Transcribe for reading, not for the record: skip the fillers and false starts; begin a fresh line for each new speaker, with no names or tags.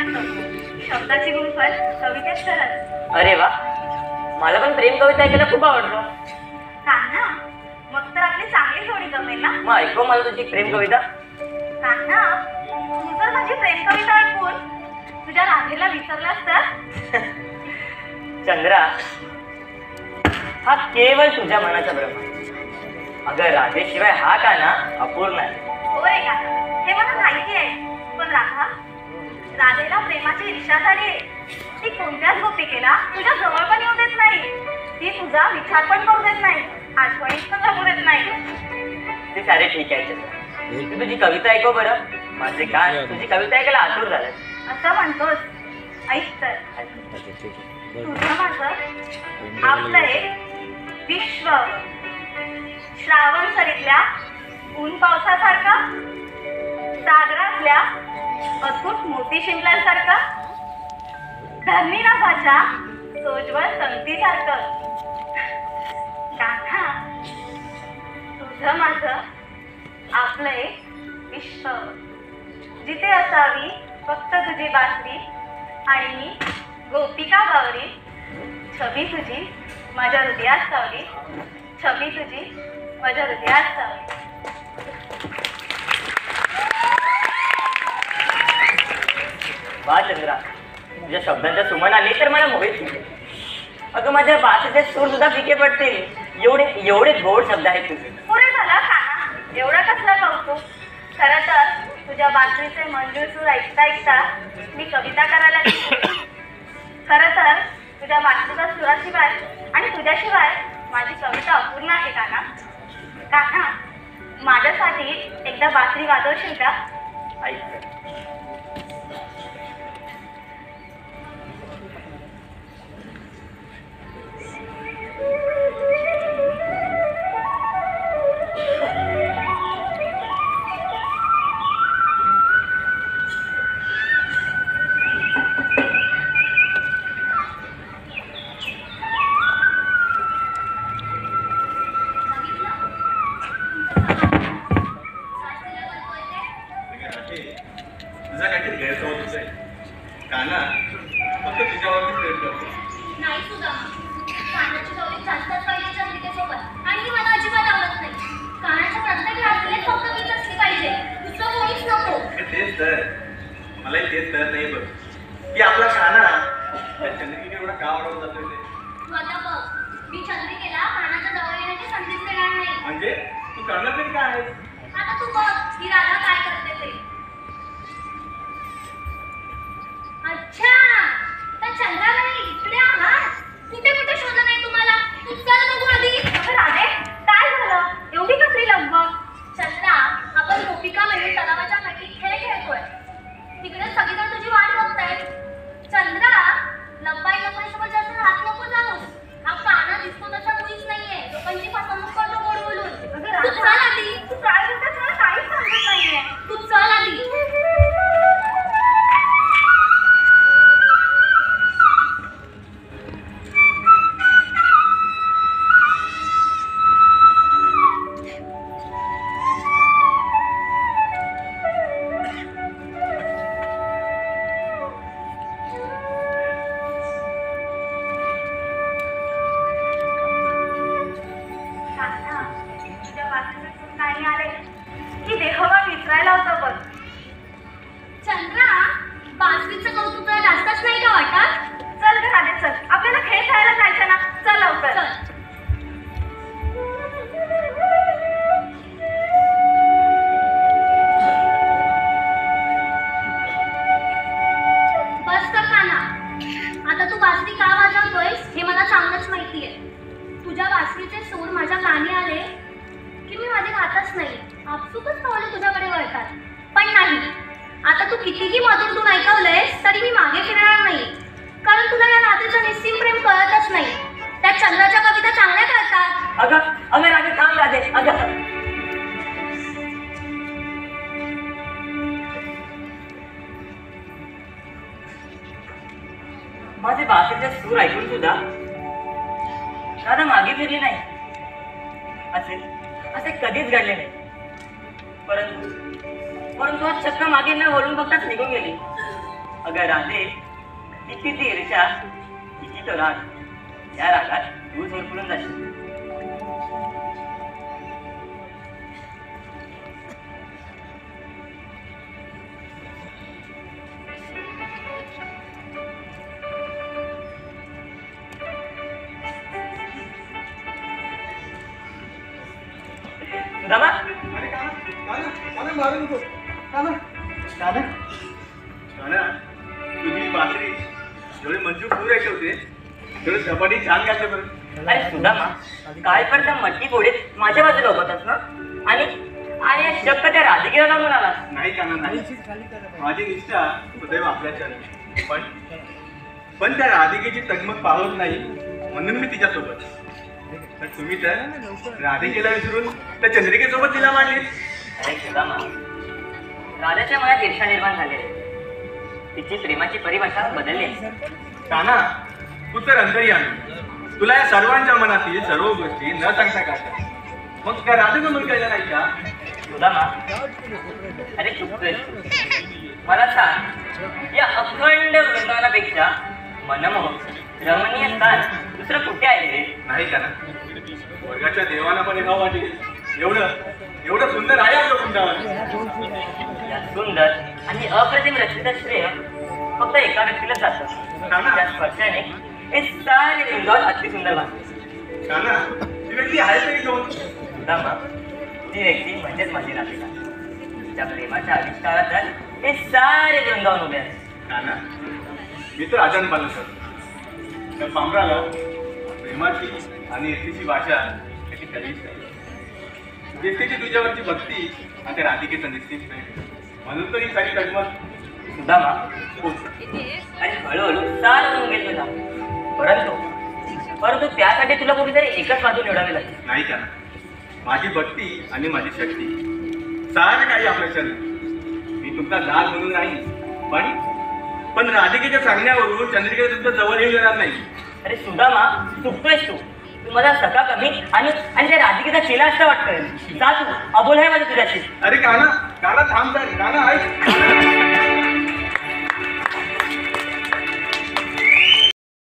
शब्दाची गुंफत कवितेत करत.
अरे वा, मला पण प्रेम कविता ऐकायला खूप आवडतो.
कान्हा, मग तर आपली चांगली जोडी जमेल ना.
मग ऐकव मला तुझी प्रेम कविता.
कान्हा, तू जर माझी प्रेम कविता ऐकून तुझ्या राधेला विसरलास तर.
चंद्रा, हा केवळ तुझ्या मनाचा भ्रम आहे. अगं राधेशिवाय हा कान्हा अपूर्ण आहे.
हो रे कान्हा, हे मला माहिती आहे. पण राधेला प्रेमाची ईर्ष्या झाली आहे. ती कोणत्याच गोपिकेला तुझ्या जवळ पण येऊ देत नाही. ती तुझा विचार पण करू देत नाही, आठवणीत पण जगू देत नाही.
ते सारे ठीक आहे चंद्रा, तू तुझी कविता ऐकव बरं. माझे कान तुझी कविता ऐकायला आतुर झालं.
असं म्हणतोस, ऐक तर. तुझं माझं आपलं एक विश्व, श्रावण सरीतल्या ऊन पावसासारखा, सागरातल्या अतूट मोती शिंपल्यासारखा, धरणी नाभाच्या सोज्वळ संगतीसारखं. कान्हा, तुझं माझं आपलं एक विश्व, जिथे असावी फक्त तुझी बासरी आणि मी गोपिका बावरी. छबी तुझी माझ्या हृदयात सावली, छबी तुझी माझ्या हृदयात सावली.
वा चंद्रा, तुझ्या शब्दांच्या सुमन आली तर मला मोहित केले. अगं माझ्या भाषेचे सूर सुद्धा फिके पडतील, एवढे एवढे गोड शब्द आहेत तुझे.
पुरे झाला काना, एवढा कसला कौतुक. खरं तर तुझ्या बासरीचे मंजूळ सूर ऐकता ऐकता मी कविता करायला लागली. खरं तर तुझ्या बासरीच्या सुराशिवाय आणि तुझ्याशिवाय माझी कविता अपूर्ण आहे काना. काना, माझ्यासाठी एकदा बासरी वाजवशील का?
ऐक.
तुझा काहीतरी गैरसमज आहे काना, फक्त तुझ्यावरती प्रेम करतो.
नाही सुद्धा कानाची जवळीक जास्तच पाहिजे चंद्रिकेसोबत, आणि मला अजिबात आवडत नाही. कानाच्या प्रत्येक हालचालीत फक्त मीच असली पाहिजे, दुसरं कोणीच नको.
तेच तर मलाही तेच कळत नाही बघ की आपला काना त्या चंद्रिकेने एवढा का आवडत जातोय ते.
तू आता बघ, मी चंद्रिकेला कानाच्या जवळ येण्याची संधीच देणार नाही.
म्हणजे तू करणार तरी काय आहेस?
आता तू बघ ही राधा काय करते ते. अच्छा, तर चंद्राबाई इकडे आहात. कुठे कुठे शोधलं नाही तुम्हाला. तू चल बघू आधी.
अगं राधे, काय झालं? एवढी कसली लगबग?
चंद्रा, आपण गोपिका मिळून तलावाच्या काठी खेळ खेळतोय. तिकडे सगळीजण तुझी वाट बघताय. चंद्रा, लंबाई लोकांसोबत जास्त राहत नको जाऊस. हा काना दिसतो तसा मुळीच नाहीये. लोकांची फसवणूक करतो गोड बोलून. तू चल आधी.
तू काय बोलतेस मला काहीच समजत नाहीये.
तू चल आधी.
कान्हा, तुझ्या बासरीतून नाही आले की देहभाव विसरायला होतं बघ.
चंद्रा, बासरीचं कौतुक तुला जास्तच नाही का वाटत?
चल ग राधे, चल. आपल्याला खेळ खेळायला जायचं ना. चल लवकर.
चल. बस कर काना. आता तू बासरी का वाजवतोयस हे मला चांगलंच माहितीये. तुझ्या बासरीचे सूर माझ्या कानी आले की मी माझे घातच नाही. आपसुकच पावले तुझ्याकडे वळतात. पण नाही, आता तू कितीही मधून तू ऐकवलंयस तरी मी मागे फिरणार नाही. कारण तुला या राधेचं निस्सीम प्रेम कळतच नाही. त्या चंद्राच्या कविता चांगल्या कळतात.
अगं अगं राधे, थांब राधे. अगं माझे बासरीचे सूर ऐकून सुद्धा राधा मागे फिरली नाही. असे कधीच घडले नाही. परंतु आज चक्क मागे न वळून बघताच निघून गेली. अगं राधे, किती ती ईर्षा, किती तो राग. या रागात तू झोरपडून जाशील. सुदामा,
अरे काना मारू नको. काना काना काना, तुझी बासरी जेवढे मंजूर सूर ऐकवते तेवढे झपाटी छान गाते बरं.
अरे सुदामा, काय पण त्या मटकी घोडीत माझ्या बाजूला होतास ना, आणि आणि शक्क त्या राधिकेला लागून आलास.
नाही काना नाही, माझी निष्ठा सदैव आपल्याच्या पण त्या राधिकेची तगमग पाहत नाही म्हणून मी तिच्यासोबत. पण तुम्ही तर राधिकेला विसरून त्या चंद्रिकेसोबत तिला मांडली.
अरे सुदामा, राधाच्या मनात ईर्षा निर्माण झाली आहे. तिची प्रेमाची परिभाषा बदलली आहे.
काना, तू तर अंतर्यामी, तुला या सर्वांच्या मनातील सर्व गोष्टी न सांगता का? मग त्या राधेचं मन कळलं नाही का?
सुदामा, अरे चुकतोय. मला सांग, या अखंड वृंदावनापेक्षा मनमोहक रमणीय स्थान दुसरं कुठे आहे रे?
नाही का ना, वर्गाच्या देवाला पण एका वाटेल एवढं सुंदर आहे आपलं वृंदावन.
या सुंदर आणि अप्रतिम रचनेचं श्रेय फक्त एका व्यक्तीला जातं. त्या स्पर्शाने हे सारे वृंदावन अति सुंदर वाटते.
काना, ती व्यक्ती आहे तरी कोण?
सुदामा, ती व्यक्ती म्हणजेच माझी राधिका. तिच्या प्रेमाच्या आविष्कारात हे सारे वृंदावन उभे आहे.
काना, मी तर आजान पालन करतो. त्या पामराला प्रेमाची आणि एकटीची भाषा त्याची कधीच नाही. व्यक्तीची तुझ्यावरची भक्ती आणि त्या राधिकेचं निश्चित प्रेम, म्हणून तर ही सारी तगमग.
सुदामा, आणि हळूहळू सार होऊन गेल तुला. परंतु त्यासाठी तुला कुठेतरी एकच बाजू निवडावी लागेल.
नाही का, माझी भक्ती आणि माझी शक्ती सारं काही आपल्या शरीर. मी तुमचा दास म्हणून नाही, पण राधिकेच्या सांगण्यावरून चंद्रिकेला तुमच्या जवळ येऊ देणार नाही.
अरे सुदामा, चुकतोयस तू मला सखा कमी आणि त्या राधिकेचा चेला असं वाटतंय. जा तू, अबोल आहे माझं तुझ्याशी.
अरे काना थांब. काना ऐक.